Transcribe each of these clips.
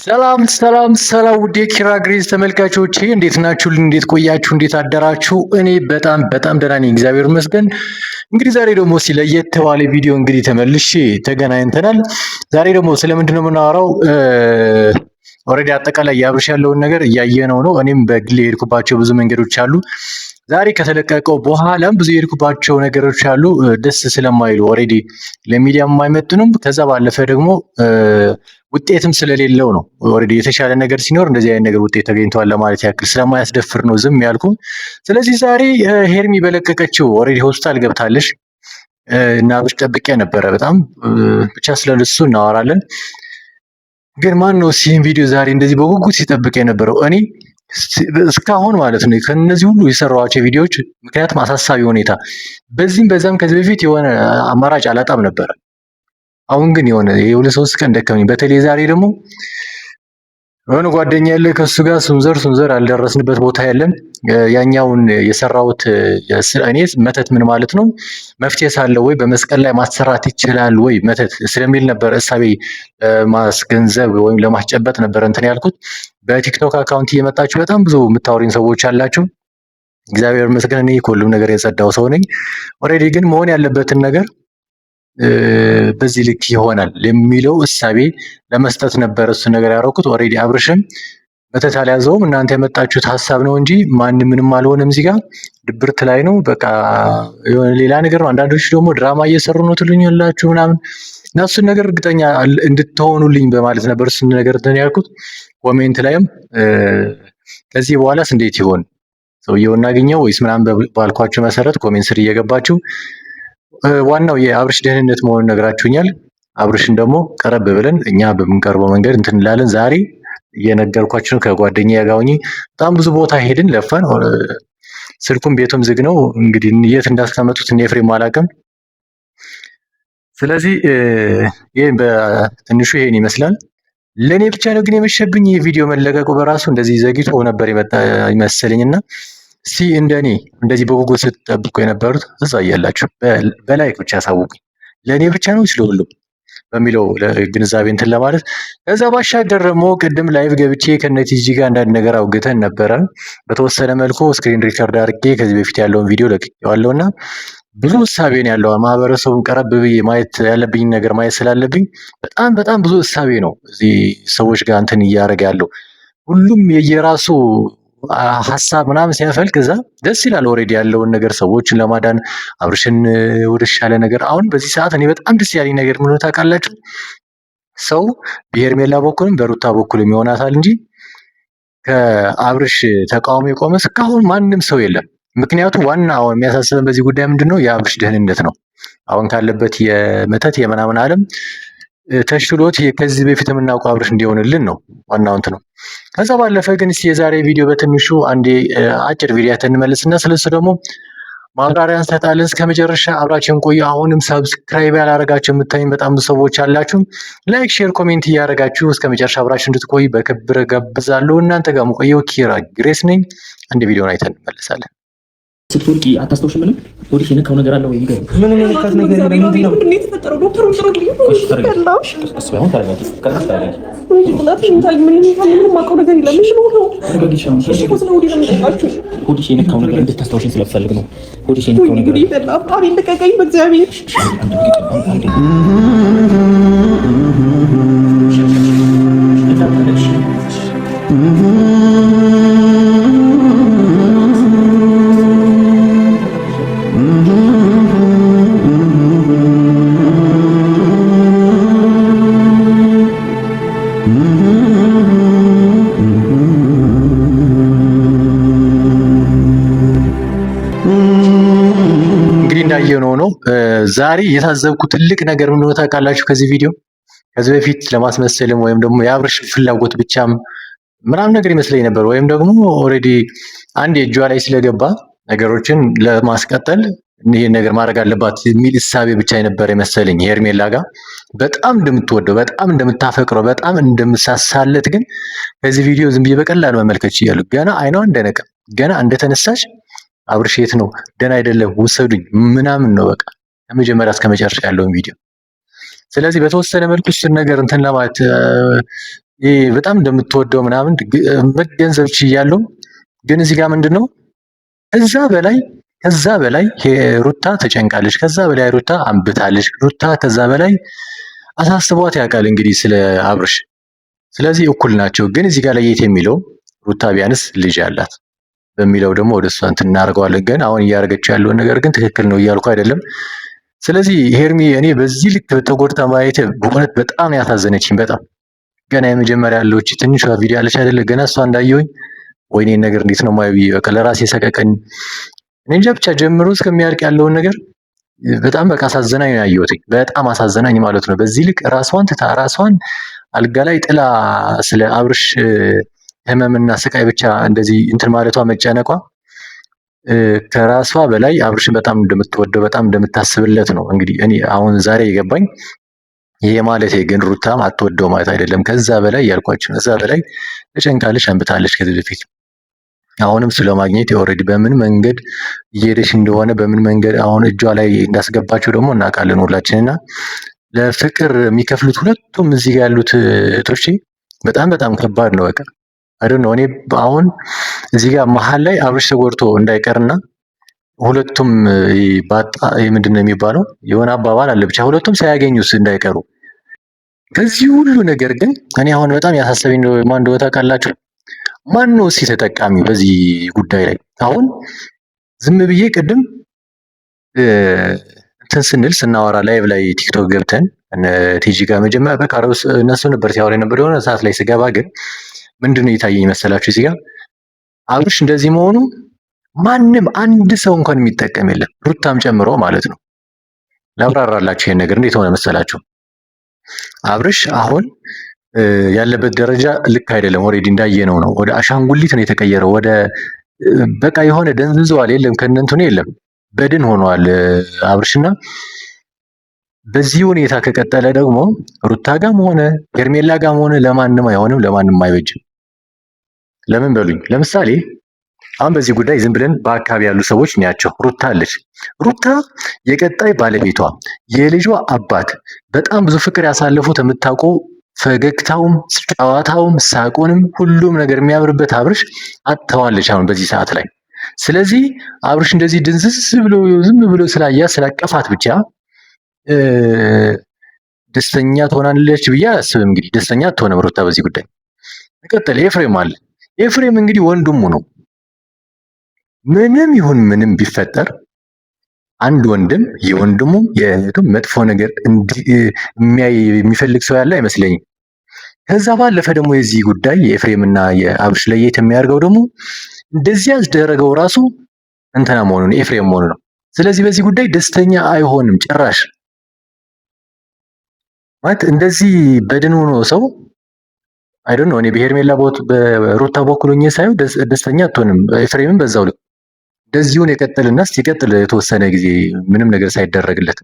ሰላም ሰላም ሰላም ውድ የኪራ ግሬስ ተመልካቾቼ እንዴት ናችሁ? እንዴት ቆያችሁ? እንዴት አደራችሁ? እኔ በጣም ደህና ነኝ፣ እግዚአብሔር ይመስገን። እንግዲህ ዛሬ ደግሞ ለየት ባለ ቪዲዮ እንግዲህ ተመልሼ ተገናኝተናል። ዛሬ ደግሞ ስለምንድን ነው የምናወራው? ኦልሬዲ አጠቃላይ የአብርሽ ያለውን ነገር እያየነው ነው። እኔም በግሌ የሄድኩባቸው ብዙ መንገዶች አሉ። ዛሬ ከተለቀቀው በኋላም ብዙ የሄድኩባቸው ነገሮች አሉ፣ ደስ ስለማይሉ ኦልሬዲ ለሚዲያም የማይመጥኑም። ከዛ ባለፈ ደግሞ ውጤትም ስለሌለው ነው። ኦልሬዲ የተሻለ ነገር ሲኖር እንደዚህ አይነት ነገር ውጤት ተገኝቷል ለማለት ያክል ስለማያስደፍር ነው ዝም ያልኩ። ስለዚህ ዛሬ ሄርሚ በለቀቀችው ኦልሬዲ ሆስፒታል ገብታለች እና አብርሽ ጠብቄ ነበረ በጣም ብቻ ስለሱ እናወራለን። ግን ማን ነው ይህን ቪዲዮ ዛሬ እንደዚህ በጉጉት ሲጠብቅ የነበረው? እኔ እስካሁን ማለት ነው ከነዚህ ሁሉ የሰራኋቸው ቪዲዮዎች፣ ምክንያቱም አሳሳቢ ሁኔታ በዚህም በዛም ከዚህ በፊት የሆነ አማራጭ አላጣም ነበረ። አሁን ግን የሆነ የሁለት ሶስት ቀን ደከመኝ። በተለይ ዛሬ ደግሞ የሆነ ጓደኛ ያለ ከሱ ጋር ሱንዘር አልደረስንበት ቦታ የለም። ያኛውን የሰራሁት እኔ መተት ምን ማለት ነው መፍትሄ ሳለው ወይ በመስቀል ላይ ማሰራት ይችላል ወይ መተት ስለሚል ነበር እሳቤ ማስገንዘብ ወይም ለማስጨበጥ ነበር እንትን ያልኩት። በቲክቶክ አካውንት እየመጣችሁ በጣም ብዙ የምታወሪኝ ሰዎች አላችሁ። እግዚአብሔር ይመስገን እኔ ከሁሉም ነገር የጸዳው ሰው ነኝ። ኦልሬዲ ግን መሆን ያለበትን ነገር በዚህ ልክ ይሆናል የሚለው እሳቤ ለመስጠት ነበር እሱ ነገር ያደረኩት። ኦልሬዲ አብርሽም መተት አልያዘውም፣ እናንተ የመጣችሁት ሀሳብ ነው እንጂ ማንም ምንም አልሆነም። እዚህ ጋር ድብርት ላይ ነው፣ በቃ የሆነ ሌላ ነገር ነው። አንዳንዶች ደግሞ ድራማ እየሰሩ ነው ትሉኛላችሁ ምናምን እና እሱን ነገር እርግጠኛ እንድትሆኑልኝ በማለት ነበር እሱን ነገር እንትን ያልኩት። ኮሜንት ላይም ከዚህ በኋላስ እንዴት ይሆን ሰውየው እናገኘው ወይስ ምናምን ባልኳችሁ መሰረት ኮሜንት ስር እየገባችሁ ዋናው የአብርሽ ደህንነት መሆኑን ነግራችሁኛል። አብርሽን ደግሞ ቀረብ ብለን እኛ በምንቀርበው መንገድ እንትን እንላለን። ዛሬ እየነገርኳችሁ ነው። ከጓደኛዬ ጋር ሆኜ በጣም ብዙ ቦታ ሄድን፣ ለፋን። ስልኩም ቤቱም ዝግ ነው። እንግዲህ የት እንዳስቀመጡት እኔ ኤፍሬም አላውቅም። ስለዚህ ይሄን በትንሹ ይሄን ይመስላል። ለእኔ ብቻ ነው ግን የመሸብኝ ይህ ቪዲዮ መለቀቁ በራሱ እንደዚህ ዘግይቶ ነበር የመጣ ይመስለኝና እስቲ እንደኔ እንደዚህ በጉጉት ስትጠብቁ የነበሩት እዛ እያላችሁ በላይክ ብቻ አሳውቁኝ። ለእኔ ብቻ ነው ስለሁሉም በሚለው ግንዛቤ እንትን ለማለት። ከዛ ባሻገር ደግሞ ቅድም ላይቭ ገብቼ ከነቲጂ ጋር አንዳንድ ነገር አውግተን ነበረ። በተወሰነ መልኩ ስክሪን ሪከርድ አድርጌ ከዚህ በፊት ያለውን ቪዲዮ ለቅቄዋለሁ እና ብዙ እሳቤ ነው ያለው። ማህበረሰቡን ቀረብ ብዬ ማየት ያለብኝ ነገር ማየት ስላለብኝ በጣም ብዙ እሳቤ ነው እዚህ ሰዎች ጋር እንትን እያደረገ ያለው። ሁሉም የየራሱ ሀሳብ ምናምን ሲያፈልቅ እዛ ደስ ይላል። ኦልሬዲ ያለውን ነገር ሰዎችን ለማዳን አብርሽን ወደሻለ ነገር አሁን በዚህ ሰዓት እኔ በጣም ደስ ያለኝ ነገር ምን ታውቃላችሁ? ሰው በሄርሜላ በኩልም በሩታ በኩልም ይሆናታል እንጂ ከአብርሽ ተቃውሞ የቆመ እስካሁን ማንም ሰው የለም። ምክንያቱም ዋና አሁን የሚያሳስበን በዚህ ጉዳይ ምንድነው የአብርሽ ደህንነት ነው። አሁን ካለበት የመተት የምናምን ዓለም ተሽሎት ከዚህ በፊት የምናውቀው አብርሽ እንዲሆንልን ነው ዋናው እንትን ነው። ከዛ ባለፈ ግን እስኪ የዛሬ ቪዲዮ በትንሹ አንዴ አጭር ቪዲዮ እንመለስና ስለሱ ደግሞ ማብራሪያ እንሰጣለን። እስከ መጨረሻ አብራችሁን ቆዩ። አሁንም ሰብስክራይብ ያላረጋችሁ የምታዩኝ በጣም ብዙ ሰዎች አላችሁ። ላይክ፣ ሼር፣ ኮሜንት እያደረጋችሁ እስከ መጨረሻ አብራችሁ እንድትቆዩ በክብር ጋብዛለሁ። እናንተ ጋር የምቆየው ኪራ ግሬስ ነኝ። አንድ ቪዲዮን አይተን እንመለሳለን። ስትወርቂ አታስታውሽም? ምንም ወዲሽ የነካው ነገር አለ ወይ? ይገርም ምንም የነካት ነገር የለም። ምንድን ነው የተፈጠረው? ዶክተር ምጥሩልኝ ነው ከላሽ እስካሁን ታረጋግጥ ከላሽ ሆዲሽ የነካው ነገር እንድታስታውሽኝ ስለፈልግ ነው። ሆዲሽ የነካው ነገር ልቀቀኝ በእግዚአብሔር። እንዳየነው ነው። ዛሬ የታዘብኩ ትልቅ ነገር ምን ታውቃላችሁ? ከዚህ ቪዲዮ ከዚህ በፊት ለማስመሰልም ወይም ደግሞ የአብርሽ ፍላጎት ብቻም ምናምን ነገር ይመስለኝ ነበር፣ ወይም ደግሞ ኦልሬዲ አንድ የእጇ ላይ ስለገባ ነገሮችን ለማስቀጠል ይሄን ነገር ማድረግ አለባት የሚል እሳቤ ብቻ የነበረ መሰለኝ። ሄርሜላ ጋር በጣም እንደምትወደው በጣም እንደምታፈቅረው በጣም እንደምሳሳለት ግን ከዚህ ቪዲዮ ዝም ብዬ በቀላሉ መመልከት ይችላል። ገና አይኗ እንደነቀ ገና እንደተነሳች አብርሽ የት ነው ደህና አይደለም ውሰዱኝ ምናምን ነው በቃ ከመጀመሪያ እስከ መጨረሻ ያለውን ቪዲዮ። ስለዚህ በተወሰነ መልኩ እሱን ነገር እንትን ለማለት በጣም እንደምትወደው ምናምን መገንዘብ ችያለሁ። ግን እዚህ ጋር ምንድነው ከዛ በላይ ሩታ ተጨንቃለች። ከዛ በላይ ሩታ አንብታለች። ሩታ ከዛ በላይ አሳስቧት ያውቃል እንግዲህ ስለ አብርሽ። ስለዚህ እኩል ናቸው። ግን እዚህ ጋር ለየት የሚለው ሩታ ቢያንስ ልጅ አላት በሚለው ደግሞ ወደ እሷ እንትን እናደርገዋለን። ግን አሁን እያደረገችው ያለውን ነገር ግን ትክክል ነው እያልኩ አይደለም። ስለዚህ ሄርሚ እኔ በዚህ ልክ ተጎድታ ማየት በእውነት በጣም ያሳዘነችኝ። በጣም ገና የመጀመሪያ ያለች ትንሿ ቪዲዮ ያለች አይደለ? ገና እሷ እንዳየሁኝ ወይኔ ነገር እንዴት ነው ማየው በቃ ለራሴ ሰቀቀኝ። እኔ እንጃ ብቻ ጀምሮ እስከሚያልቅ ያለውን ነገር በጣም በቃ አሳዘናኝ ነው ያየሁት። በጣም አሳዘናኝ ማለት ነው። በዚህ ልክ ራሷን ትታ ራሷን አልጋ ላይ ጥላ ስለ አብርሽ ህመምና ስቃይ ብቻ እንደዚህ እንትን ማለቷ መጨነቋ ከራሷ በላይ አብርሽን በጣም እንደምትወደው በጣም እንደምታስብለት ነው። እንግዲህ እኔ አሁን ዛሬ የገባኝ ይሄ ማለት ግን ሩታም አትወደው ማለት አይደለም። ከዛ በላይ ያልኳችሁ ከዛ በላይ ተጨንቃለች፣ አንብታለች ከዚህ በፊት አሁንም ስለማግኘት ኦልሬዲ በምን መንገድ እየሄደች እንደሆነ በምን መንገድ አሁን እጇ ላይ እንዳስገባቸው ደግሞ እናውቃለን ሁላችንና ለፍቅር የሚከፍሉት ሁለቱም እዚህ ጋር ያሉት እህቶቼ በጣም በጣም ከባድ ነው። በቃ አይደል ነው። እኔ አሁን እዚህ ጋር መሀል ላይ አብርሽ ተጎድቶ እንዳይቀርና ሁለቱም ባጣ ምንድን ነው የሚባለው የሆነ አባባል አለ ብቻ ሁለቱም ሳያገኙስ እንዳይቀሩ ከዚህ ሁሉ ነገር ግን እኔ አሁን በጣም ያሳሰበኝ ማን እንደሆነ ታውቃላችሁ? ማን ነው እስኪ ተጠቃሚው በዚህ ጉዳይ ላይ? አሁን ዝም ብዬ ቅድም እንትን ስንል ስናወራ ላይቭ ላይ ቲክቶክ ገብተን ቲጂ ጋር መጀመሪያ በቃ እነሱ ነበር ሲያወራ ነበር። የሆነ ሰዓት ላይ ስገባ ግን ምንድነው የታየኝ መሰላችሁ? እዚህ ጋር አብርሽ እንደዚህ መሆኑ ማንም አንድ ሰው እንኳን የሚጠቀም የለም፣ ሩታም ጨምሮ ማለት ነው። ላብራራላችሁ ይሄን ነገር እንዴት ሆነ መሰላችሁ? አብርሽ አሁን ያለበት ደረጃ ልክ አይደለም። ኦልሬዲ እንዳየነው ነው። ወደ አሻንጉሊት ነው የተቀየረው። ወደ በቃ የሆነ ደንዝዟል። የለም ከእነንቱን የለም በድን ሆኗል አብርሽና በዚህ ሁኔታ ከቀጠለ ደግሞ ሩታ ጋም ሆነ ሄርሜላ ጋም ሆነ ለማንም አይሆንም፣ ለማንም አይበጅም። ለምን በሉኝ። ለምሳሌ አሁን በዚህ ጉዳይ ዝም ብለን በአካባቢ ያሉ ሰዎች ናቸው። ሩታ አለች። ሩታ የቀጣይ ባለቤቷ የልጇ አባት በጣም ብዙ ፍቅር ያሳለፉት የምታውቀው ፈገግታውም ጨዋታውም ሳቁንም ሁሉም ነገር የሚያምርበት አብርሽ አጥተዋለች አሁን በዚህ ሰዓት ላይ። ስለዚህ አብርሽ እንደዚህ ድንዝዝ ብሎ ዝም ብሎ ስላቀፋት ብቻ ደስተኛ ትሆናለች ብዬ አላስብም። እንግዲህ ደስተኛ አትሆንም ሩታ በዚህ ጉዳይ። ቀጥል ኤፍሬም አለ። ኤፍሬም እንግዲህ ወንድሙ ነው። ምንም ይሁን ምንም ቢፈጠር አንድ ወንድም የወንድሙ የእህቱም መጥፎ ነገር የሚፈልግ ሰው ያለ አይመስለኝም። ከዛ ባለፈ ደግሞ የዚህ ጉዳይ የኤፍሬምና የአብርሽ ለየት የሚያደርገው ደግሞ እንደዚህ ያስደረገው ራሱ እንትና መሆኑ ነው፣ ኤፍሬም መሆኑ ነው። ስለዚህ በዚህ ጉዳይ ደስተኛ አይሆንም ጭራሽ። ማለት እንደዚህ በድን ሆኖ ሰው አይደል ነው። እኔ በሄርሜላ በሩታ በኩል ሆኜ ሳይሆን ደስተኛ አትሆንም። ኤፍሬምም በዛው ልክ እንደዚሁን የቀጥልና ሲቀጥል የተወሰነ ጊዜ ምንም ነገር ሳይደረግለት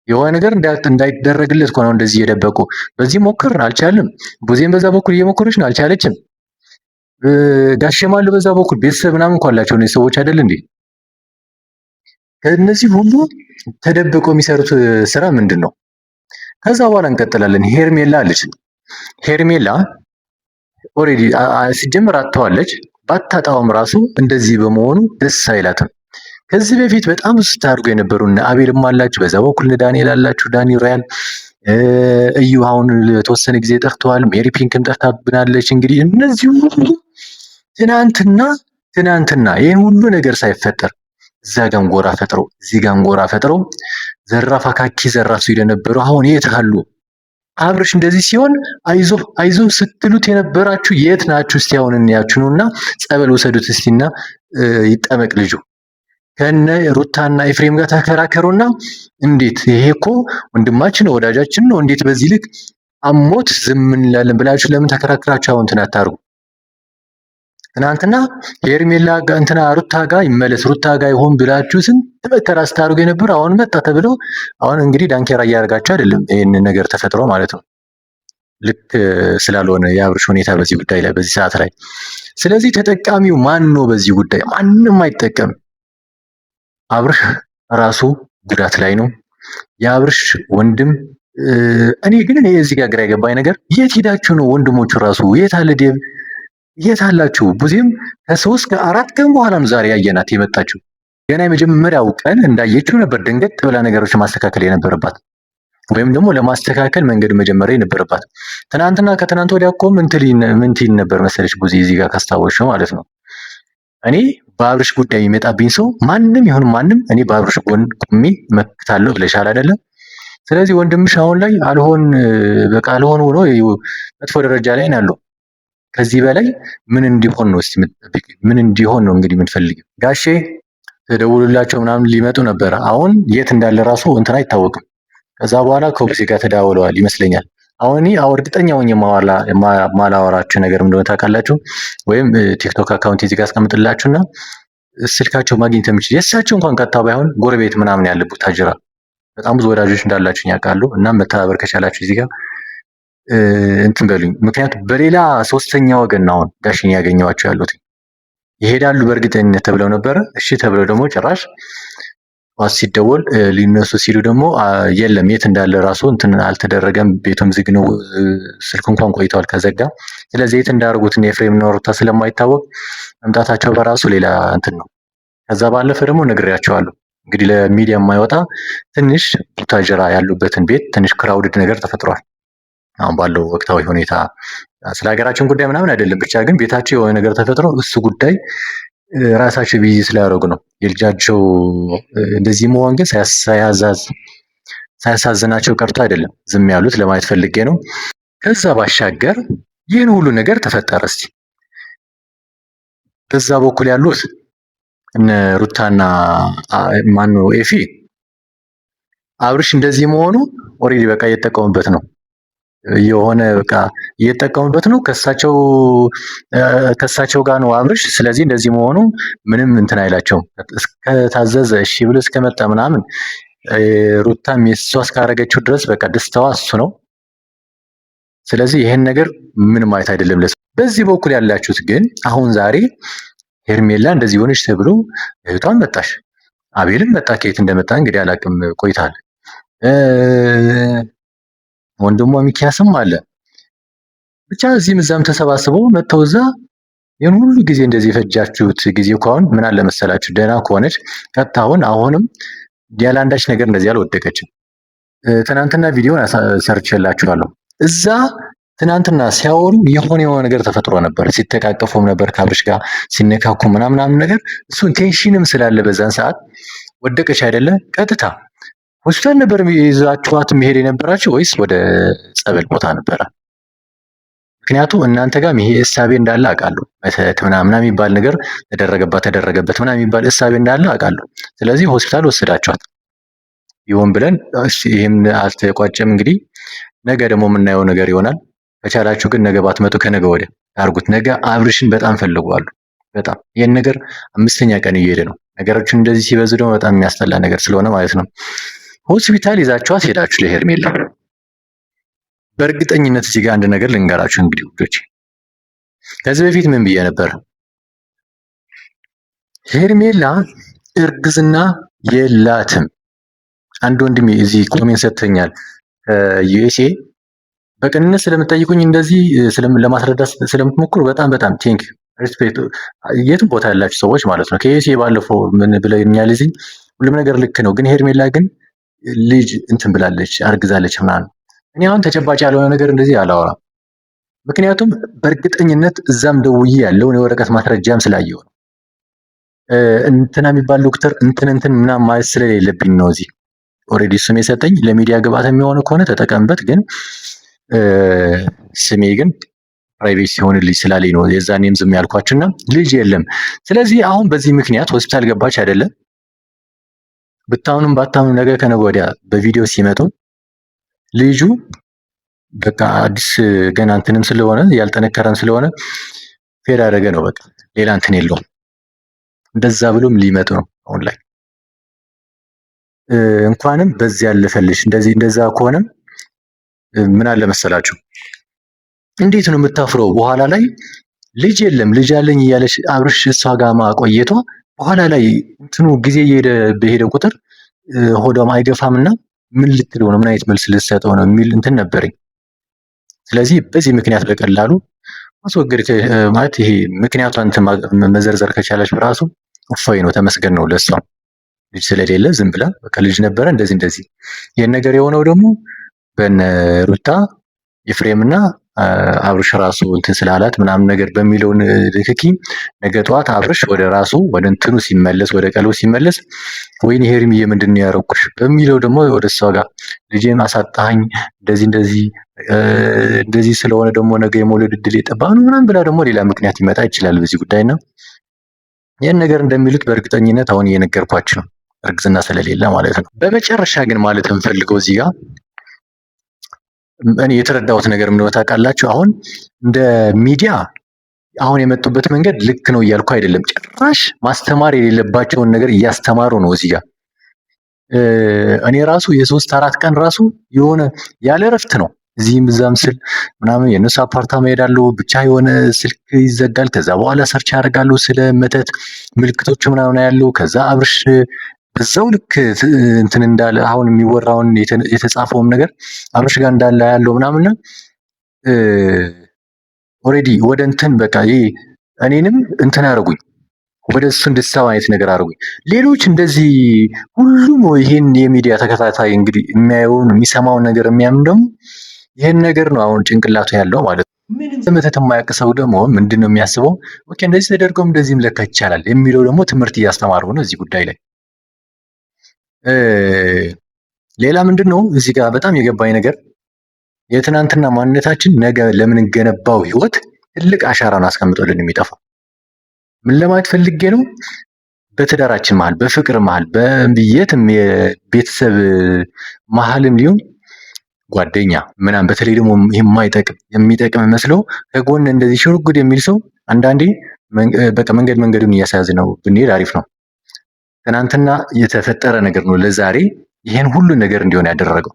የሆነ ነገር እንዳይደረግለት እኮ ነው እንደዚህ እየደበቁ በዚህ ሞከርን አልቻልም። ቡዜም በዛ በኩል እየሞከረች ነው አልቻለችም። ጋሸማል በዛ በኩል ቤተሰብ ምናምን እንኳን አላቸው እነዚህ ሰዎች አይደል እንዴ? ከነዚህ ሁሉ ተደብቀው የሚሰሩት ስራ ምንድን ነው? ከዛ በኋላ እንቀጥላለን። ሄርሜላ አለች። ሄርሜላ ኦልሬዲ ሲጀምር አጥተዋለች። ባታጣውም ራሱ እንደዚህ በመሆኑ ደስ አይላትም። ከዚህ በፊት በጣም ስታርጉ የነበሩ እነ አቤልም አላችሁ፣ በዛ በኩል ዳንኤል አላችሁ፣ ዳኒ ሪያል እዩ አሁን ለተወሰነ ጊዜ ጠርተዋል። ሜሪ ፒንክም ጠርታብናለች። እንግዲህ እነዚህ ሁሉ ትናንትና ይህን ሁሉ ነገር ሳይፈጠር እዛ ጋም ጎራ ፈጥረው እዚህ ጋም ጎራ ፈጥረው ዘራፍ አካኪ ዘራፍ ሲሉ የነበሩ አሁን የት አሉ? አብርሽ እንደዚህ ሲሆን አይዞ ስትሉት የነበራችሁ የት ናችሁ? እስቲ አሁን እንያችሁ ነውና ጸበል ወሰዱት እስቲና ይጠመቅ ልጁ ከነ ሩታና ኤፍሬም ጋር ተከራከሩና እንዴት ይሄ እኮ ወንድማችን ወዳጃችን ነው፣ እንዴት በዚህ ልክ አሞት ዝም እንላለን ብላችሁ ለምን ተከራክራችሁ አሁን እንትን አታርጉ? ትናንትና ሄርሜላ ጋር እንትና ሩታ ጋር ይመለስ ሩታ ጋር ይሆን ብላችሁ ስንት መከራ ስታርጉ የነበረ አሁን መጣ ተብሎ አሁን እንግዲህ ዳንኬራ እያደረጋችሁ አይደለም። ይሄን ነገር ተፈጥሮ ማለት ነው ልክ ስላልሆነ የአብርሽ ሁኔታ በዚህ ጉዳይ ላይ በዚህ ሰዓት ላይ። ስለዚህ ተጠቃሚው ማን ነው በዚህ ጉዳይ? ማንም አይጠቀም። አብርሽ ራሱ ጉዳት ላይ ነው። የአብርሽ ወንድም እኔ እዚህ ጋር ግራ የገባኝ ነገር የት ሄዳችሁ ነው ወንድሞቹ ራሱ የት አለ ዴቭ የት አላችሁ? ቡዜም ከ3 ከ4 ቀን በኋላ ነው ዛሬ ያየናት የመጣችው። ገና የመጀመሪያው ቀን እንዳየችው ነበር ድንገት ብላ ነገሮች ማስተካከል የነበረባት ወይም ደግሞ ለማስተካከል መንገድ መጀመሪያ የነበረባት። ትናንትና ከትናንት ወዲያ እኮ ምን ትል ነበር መሰለች ቡዜ እዚህ ጋር ካስታወስሽ ማለት ነው። እኔ በአብርሽ ጉዳይ የሚመጣብኝ ሰው ማንም ይሁን ማንም እኔ በአብርሽ ጎን ቁሜ መክታለሁ ብለሻል አይደለም? ስለዚህ ወንድምሽ አሁን ላይ አልሆን ሆኖ መጥፎ ደረጃ ላይ ነው ያለው። ከዚህ በላይ ምን እንዲሆን ነው እስቲ የምትጠብቂ? ምን እንዲሆን ነው እንግዲህ የምትፈልጊው? ጋሼ ተደውሉላቸው ምናምን ሊመጡ ነበረ። አሁን የት እንዳለ ራሱ እንትን አይታወቅም። ከዛ በኋላ ከቡዜ ጋር ተዳውለዋል ይመስለኛል። አሁን እርግጠኛ ሆኜ ማላወራችሁ ነገር እንደሆነ ታውቃላችሁ። ወይም ቲክቶክ አካውንት እዚህ ጋር አስቀምጥላችሁና ስልካቸው ማግኘት የምችል የእሳቸው እንኳን ቀጥታ ባይሆን ጎረቤት ምናምን ያለ ቡታጅራ በጣም ብዙ ወዳጆች እንዳላችሁ ያውቃሉ። እና መተባበር ከቻላችሁ እዚህ ጋር እንትን በሉኝ። ምክንያቱም በሌላ ሶስተኛ ወገን ነው አሁን ጋሽን ያገኘዋቸው ያሉት። ይሄዳሉ በእርግጠኝነት ተብለው ነበረ። እሺ ተብለው ደግሞ ጭራሽ ዋስ ሲደወል ሊነሱ ሲሉ ደግሞ የለም የት እንዳለ ራሱ እንትን አልተደረገም፣ ቤቱም ዝግ ነው፣ ስልክ እንኳን ቆይተዋል ከዘጋ። ስለዚህ የት እንዳደረጉት የኤፍሬም እና ሩታ ስለማይታወቅ መምጣታቸው በራሱ ሌላ እንትን ነው። ከዛ ባለፈ ደግሞ ነግሬያቸዋለሁ እንግዲህ ለሚዲያ የማይወጣ ትንሽ ቡታጀራ ያሉበትን ቤት ትንሽ ክራውድድ ነገር ተፈጥሯል። አሁን ባለው ወቅታዊ ሁኔታ ስለ ሀገራችን ጉዳይ ምናምን አይደለም፣ ብቻ ግን ቤታቸው የሆነ ነገር ተፈጥሮ እሱ ጉዳይ ራሳቸው ቢዚ ስላደረጉ ነው። የልጃቸው እንደዚህ መሆን ግን ሳያሳዝናቸው ቀርቶ አይደለም ዝም ያሉት ለማየት ፈልጌ ነው። ከዛ ባሻገር ይህን ሁሉ ነገር ተፈጠረ። እስቲ በዛ በኩል ያሉት እነ ሩታና ማነው ኤፊ አብርሽ እንደዚህ መሆኑ ኦሬዲ በቃ እየተጠቀሙበት ነው የሆነ በቃ እየተጠቀሙበት ነው። ከሳቸው ጋር ነው አብርሽ። ስለዚህ እንደዚህ መሆኑ ምንም እንትን አይላቸውም። እስከታዘዘ እሺ ብሎ እስከመጣ ምናምን ሩታም የሷ እስካረገችው ድረስ በቃ ደስታዋ እሱ ነው። ስለዚህ ይሄን ነገር ምንም ማለት አይደለም። በዚህ በኩል ያላችሁት ግን አሁን ዛሬ ሄርሜላ እንደዚህ ሆነች ተብሎ እህቷን መጣሽ፣ አቤልም መጣ። ከየት እንደመጣ እንግዲህ አላቅም፣ ቆይታል። ወንድሟ ሚኪያስም አለ። ብቻ እዚህም እዛም ተሰባስበው መጥተው እዛ ይህን ሁሉ ጊዜ እንደዚህ የፈጃችሁት ጊዜ እኮ አሁን ምን አለ መሰላችሁ፣ ደህና ከሆነች ቀጥታ አሁንም ያለ አንዳች ነገር እንደዚህ አልወደቀችም። ትናንትና ቪዲዮን ሰርቼላችኋለሁ። እዛ ትናንትና ሲያወሩ የሆነ ነገር ተፈጥሮ ነበር። ሲተቃቀፉም ነበር ከአብርሽ ጋር ሲነካኩ ምናምን ነገር። እሱን ቴንሽንም ስላለ በዛን ሰዓት ወደቀች አይደለ? ቀጥታ ሆስፒታል ነበር ይዛችኋት መሄድ የነበራችሁ ወይስ ወደ ጸበል ቦታ ነበረ? ምክንያቱም እናንተ ጋር ይሄ እሳቤ እንዳለ አውቃለሁ። መተት ምናምን የሚባል ነገር ተደረገበት ምናምን የሚባል እሳቤ እንዳለ አውቃለሁ። ስለዚህ ሆስፒታል ወሰዳችኋት ይሆን ብለን ይህም አልተቋጨም። እንግዲህ ነገ ደግሞ የምናየው ነገር ይሆናል። ከቻላችሁ ግን ነገ ባትመጡ ከነገ ወዲያ አድርጉት። ነገ አብርሽን በጣም ፈልገዋለሁ። በጣም ይህን ነገር 5ኛ ቀን እየሄደ ነው። ነገሮችን እንደዚህ ሲበዙ ደግሞ በጣም የሚያስጠላ ነገር ስለሆነ ማለት ነው። ሆስፒታል ይዛችኋት ሄዳችሁ ለሄርሜላ በእርግጠኝነት እዚህ ጋር አንድ ነገር ልንገራችሁ እንግዲህ ውዶች፣ ከዚህ በፊት ምን ብዬ ነበር? ሄርሜላ እርግዝና የላትም። አንድ ወንድሜ እዚህ ኮሜንት ሰጥተኛል ዩኤስኤ። በቅንነት ስለምትጠይቁኝ እንደዚህ ለማስረዳት ስለምትሞክሩ በጣም ቴንክ ሪስፔክት፣ የትም ቦታ ያላችሁ ሰዎች ማለት ነው። ከዩኤስኤ ባለፈው ምን ብለኛል? እዚህ ሁሉም ነገር ልክ ነው፣ ግን ሄርሜላ ግን ልጅ እንትን ብላለች አርግዛለች ምናምን። እኔ አሁን ተጨባጭ ያልሆነ ነገር እንደዚህ አላወራም። ምክንያቱም በእርግጠኝነት እዛም ደውዬ ያለውን የወረቀት ማስረጃም ስላየው ነው። እንትና የሚባል ዶክተር እንትን ምናምን ማለት ስለሌለብኝ ነው። እዚህ ኦልሬዲ ስም የሰጠኝ ለሚዲያ ግብአት የሚሆን ከሆነ ተጠቀምበት፣ ግን ስሜ ግን ፕራይቬት ሲሆንልኝ ስላለኝ ነው የዛኔም ዝም ያልኳችሁና ልጅ የለም። ስለዚህ አሁን በዚህ ምክንያት ሆስፒታል ገባች አይደለም። ብታምኑም ባታምኑ ነገ ከነገ ወዲያ በቪዲዮ ሲመጡ ልጁ በቃ አዲስ ገና እንትንም ስለሆነ ያልጠነከረም ስለሆነ ፌር አደረገ ነው በቃ ሌላ እንትን የለውም። እንደዛ ብሎም ሊመጡ ነው አሁን ላይ። እንኳንም በዚህ ያለፈልሽ እንደዛ ከሆነም ምን አለ መሰላችሁ፣ እንዴት ነው የምታፍረው? በኋላ ላይ ልጅ የለም ልጅ አለኝ እያለች አብርሽ እሷ ጋር ማቆየቷ በኋላ ላይ እንትኑ ጊዜ በሄደ ቁጥር ሆዷም አይገፋምና ምን ልትለው ነው? ምን አይነት መልስ ልትሰጠው ነው? የሚል እንትን ነበረኝ። ስለዚህ በዚህ ምክንያት በቀላሉ ማስወገድ ማለት ይሄ ምክንያቷን መዘርዘር ከቻለች በራሱ እፎይ ነው፣ ተመስገን ነው ለሷ። ልጅ ስለሌለ ዝም ብላ በቃ ልጅ ነበረ እንደዚህ ይህን ነገር የሆነው ደግሞ በነ ሩታ ኤፍሬምና አብርሽ ራሱ እንትን ስላላት ምናምን ነገር በሚለው ልክኪ ነገ ጠዋት አብርሽ ወደ ራሱ ወደ እንትኑ ሲመለስ ወደ ቀልቡ ሲመለስ ወይኔ ሄርሚዬ ምንድን ነው ያረኩሽ በሚለው ደግሞ ወደ እሷ ጋር ልጄን አሳጣኝ እንደዚህ ስለሆነ ደግሞ ነገ የመውለድ እድል የጠባ ነው ምናምን ብላ ደግሞ ሌላ ምክንያት ይመጣ ይችላል በዚህ ጉዳይና ይህን ነገር እንደሚሉት በእርግጠኝነት አሁን እየነገርኳችሁ ነው፣ እርግዝና ስለሌለ ማለት ነው። በመጨረሻ ግን ማለት የምፈልገው እዚህ ጋር እኔ የተረዳሁት ነገር ምን ታውቃላችሁ? አሁን እንደ ሚዲያ አሁን የመጡበት መንገድ ልክ ነው እያልኩ አይደለም። ጭራሽ ማስተማር የሌለባቸውን ነገር እያስተማሩ ነው እዚህ ጋር። እኔ ራሱ የ3 4 ቀን ራሱ የሆነ ያለ እረፍት ነው እዚህም እዛም ስል ምናምን የእነሱ አፓርታማ ሄዳለሁ፣ ብቻ የሆነ ስልክ ይዘጋል። ከዛ በኋላ ሰርች ያደርጋለሁ ስለ መተት ምልክቶች ምናምን ያለው። ከዛ አብርሽ በዛው ልክ እንትን እንዳለ አሁን የሚወራውን የተጻፈውም ነገር አብርሽ ጋር እንዳለ ያለው ምናምንና ኦልሬዲ ወደ እንትን በቃ ይሄ እኔንም እንትን አደረጉኝ፣ ወደ እሱ እንድትሰባ አይነት ነገር አድርጉኝ። ሌሎች እንደዚህ ሁሉም ይሄን የሚዲያ ተከታታይ እንግዲህ የሚያየውን የሚሰማውን ነገር የሚያምን ደግሞ ይሄን ነገር ነው አሁን ጭንቅላቱ ያለው ማለት ነው። ምንም መተት የማያውቅ ሰው ደግሞ ምንድን ነው የሚያስበው? ኦኬ እንደዚህ ተደርጎም እንደዚህም ለካ ይቻላል የሚለው ደግሞ ትምህርት እያስተማሩ ነው እዚህ ጉዳይ ላይ። ሌላ ምንድን ነው እዚህ ጋር በጣም የገባኝ ነገር የትናንትና ማንነታችን ነገ ለምንገነባው ህይወት ትልቅ አሻራን አስቀምጦልን የሚጠፋው ምን ለማለት ፈልጌ ነው? በትዳራችን መሀል፣ በፍቅር መሀል፣ በየትም የቤተሰብ መሀልም ሊሆን ጓደኛ ምናምን በተለይ ደግሞ የማይጠቅም የሚጠቅም መስለው ከጎን እንደዚህ ሽርጉድ የሚል ሰው አንዳንዴ በቃ መንገዱን እያሳያዝ ነው ብንሄድ አሪፍ ነው። ትናንትና የተፈጠረ ነገር ነው ለዛሬ ይሄን ሁሉ ነገር እንዲሆን ያደረገው።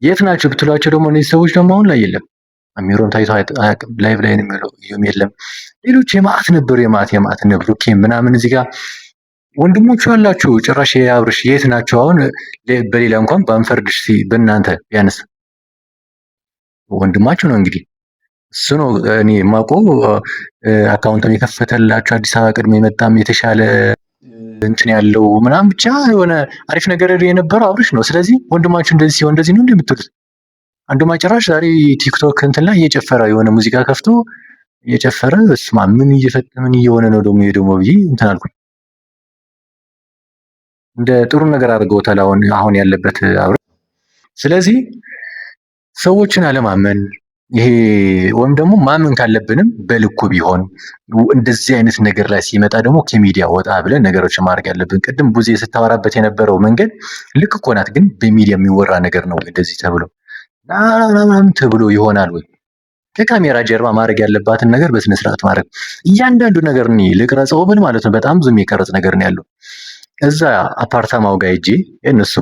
የት ናቸው ብትሏቸው ደግሞ እነዚህ ሰዎች ደግሞ አሁን ላይ የለም። አሚሮም ታይቶ አያውቅም። ላይቭ ላይ ነው የሚለው የለም። ሌሎች የማዕት ነበሩ የማዕት ነበሩ ምናምን እዚህ ጋር ወንድሞቹ ያላችሁ ጭራሽ የአብርሽ የት ናቸው አሁን? በሌላ እንኳን ባንፈርድሽ በእናንተ ቢያንስ ወንድማችሁ ነው እንግዲህ እሱ ነው እኔ የማውቀው። አካውንቱን የከፈተላችሁ አዲስ አበባ ቅድሞ የመጣም የተሻለ እንትን ያለው ምናምን ብቻ የሆነ አሪፍ ነገር የነበረው አብርሽ ነው። ስለዚህ ወንድማችሁ እንደዚህ ሲሆን እንደዚህ ነው እንደምትሉት አንዱማ ጭራሽ ዛሬ ቲክቶክ እንትን ላይ እየጨፈረ የሆነ ሙዚቃ ከፍቶ እየጨፈረ እስማ ምን እየሆነ ነው ደግሞ ብዬ እንትን አልኩኝ። እንደ ጥሩ ነገር አድርገውታል አሁን ያለበት አብርሽ። ስለዚህ ሰዎችን አለማመን ይሄ ወይም ደግሞ ማመን ካለብንም በልኩ ቢሆን እንደዚህ አይነት ነገር ላይ ሲመጣ ደግሞ ከሚዲያ ወጣ ብለን ነገሮችን ማድረግ ያለብን። ቅድም ቡዜ ስታወራበት የነበረው መንገድ ልክ እኮ ናት፣ ግን በሚዲያ የሚወራ ነገር ነው እንደዚህ ተብሎ ምናምን ተብሎ ይሆናል ወይ? ከካሜራ ጀርባ ማድረግ ያለባትን ነገር በስነ ስርዓት ማድረግ። እያንዳንዱ ነገር እኔ ልቅረጸው ብል ማለት ነው በጣም ብዙ የሚቀረጽ ነገር ነው ያለው። እዛ አፓርታማው ጋር ሂጄ የእነሱ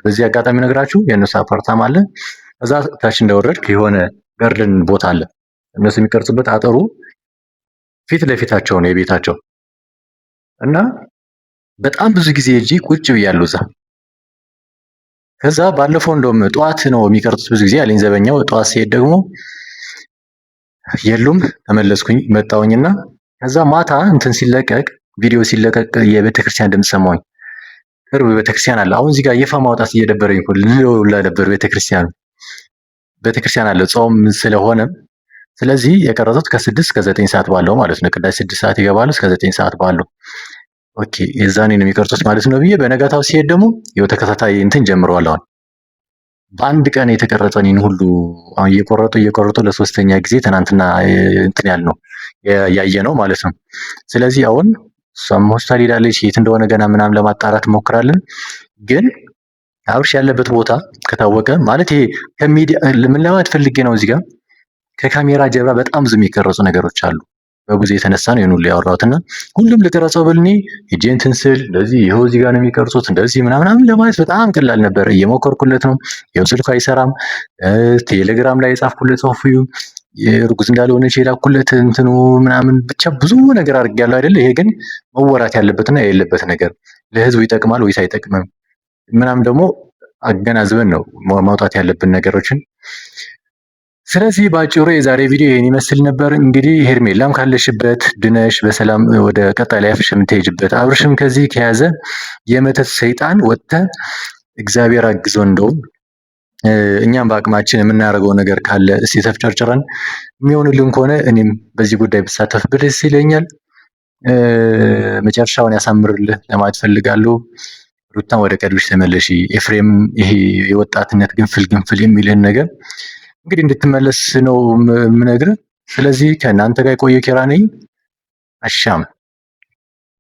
በዚህ አጋጣሚ ነግራችሁ የእነሱ አፓርታማ አለ። እዛ ታች እንደወረድክ የሆነ ጋርደን ቦታ አለ እነሱ የሚቀርጹበት አጥሩ ፊት ለፊታቸው ነው የቤታቸው እና በጣም ብዙ ጊዜ ሂጄ ቁጭ ብያለሁ እዛ። ከዛ ባለፈው እንደውም ጠዋት ነው የሚቀርጹት ብዙ ጊዜ አለኝ ዘበኛው። ጠዋት ሲሄድ ደግሞ የሉም ተመለስኩኝ መጣሁኝና ከዛ ማታ እንትን ሲለቀቅ ቪዲዮ ሲለቀቅ የቤተክርስቲያን ድምፅ ሰማሁኝ። ቅርብ ቤተክርስቲያን አለ። አሁን እዚህ ጋር ይፋ ማውጣት እየደበረኝ እኮ ልውላ ነበር። ቤተክርስቲያን አለ ጾም ስለሆነ ስለዚህ የቀረጹት ከ6 እስከ 9 ሰዓት ባለው ማለት ነው። ቅዳሴ 6 ሰዓት ይገባሉ እስከ 9 ሰዓት ባለው ኦኬ የዛኔ ነው የሚቀርጹት ማለት ነው ብዬ በነጋታው ሲሄድ ደግሞ ይኸው ተከታታይ እንትን ጀምረዋል። አሁን በአንድ ቀን የተቀረጸን ይህን ሁሉ አሁን እየቆረጡ ለሶስተኛ ጊዜ ትናንትና እንትን ያልነው ያየ ነው ማለት ነው። ስለዚህ አሁን እሷም ሆስፒታል ሄዳለች። የት እንደሆነ ገና ምናምን ለማጣራት እንሞክራለን። ግን አብርሽ ያለበት ቦታ ከታወቀ ማለት ይሄ ከሚዲያ ምን ለማለት ፈልጌ ነው እዚህ ጋር ከካሜራ ጀርባ በጣም ብዙ የሚቀረጹ ነገሮች አሉ። በጉዜ የተነሳ ነው ይሄን ሁሉ ያወራሁትና ሁሉም ልቀረጸው ብልኔ ሂጄ እንትን ስል እንደዚህ ይኸው እዚህ ጋር ነው የሚቀርጹት እንደዚህ ምናምን ለማለት በጣም ቀላል ነበር። እየሞከርኩለት ነው። ይኸው ስልኩ አይሰራም። ቴሌግራም ላይ የጻፍኩለት ጽሁፍ እርጉዝ እንዳልሆነች የላኩለት እንትኑ ምናምን ብቻ ብዙ ነገር አድርጌያለሁ አይደለ? ይሄ ግን መወራት ያለበትና የሌለበት ነገር ለህዝቡ ይጠቅማል ወይስ አይጠቅምም? ምናምን ደግሞ አገናዝበን ነው ማውጣት ያለብን ነገሮችን። ስለዚህ በአጭሩ የዛሬ ቪዲዮ ይህን ይመስል ነበር። እንግዲህ ሄርሜላም ካለሽበት ድነሽ በሰላም ወደ ቀጣይ ላይፍሽ የምትሄጅበት፣ አብርሽም ከዚህ ከያዘ የመተት ሰይጣን ወጥተ እግዚአብሔር አግዞ እንደውም እኛም በአቅማችን የምናደርገው ነገር ካለ እስቲ ተፍጨርጭረን የሚሆንልን ከሆነ እኔም በዚህ ጉዳይ ብሳተፍበት ደስ ይለኛል። መጨረሻውን ያሳምርልህ ለማለት ፈልጋለሁ። ሩታን ወደ ቀልብሽ ተመለሺ። ኤፍሬም ይሄ የወጣትነት ግንፍል የሚልህን ነገር እንግዲህ እንድትመለስ ነው የምነግርህ። ስለዚህ ከእናንተ ጋር የቆየ ኪራ ነኝ። አሻም